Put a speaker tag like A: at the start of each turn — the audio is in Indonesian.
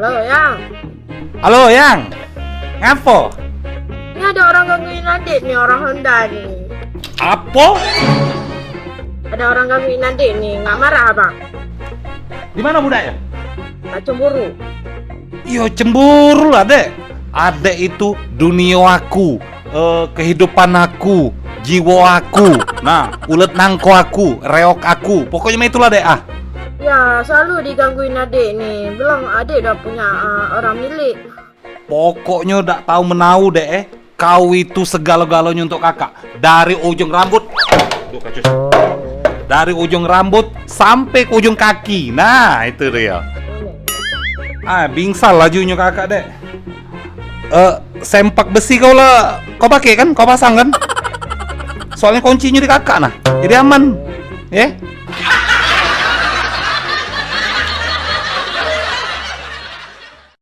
A: Halo, Yang.
B: Halo, Yang. Ngapo?
A: Ini ada orang gangguin adik nih, orang Honda nih.
B: Apa?
A: Ada orang gangguin adik nih, nggak marah abang?
B: Di mana budaknya?
A: Nggak cemburu?
B: Yo cemburu lah, Dek. Adek itu dunia aku, kehidupan aku, jiwa aku. Nah, ulet nangko aku, reok aku. Pokoknya itulah, Dek.
A: Ya, selalu digangguin adik nih. Belum adik udah punya orang milik.
B: Pokoknya udah tahu menau, Dek. Kau itu segala-galanya untuk kakak. Dari ujung rambut, Duh, kacus. Dari ujung rambut sampai ke ujung kaki. Nah, itu dia. Bingsal lajunya kakak, Dek. Sempak besi kau lah. Kau pakai kan? Kau pasang kan? Soalnya kuncinya di kakak nah. Jadi aman. Ya?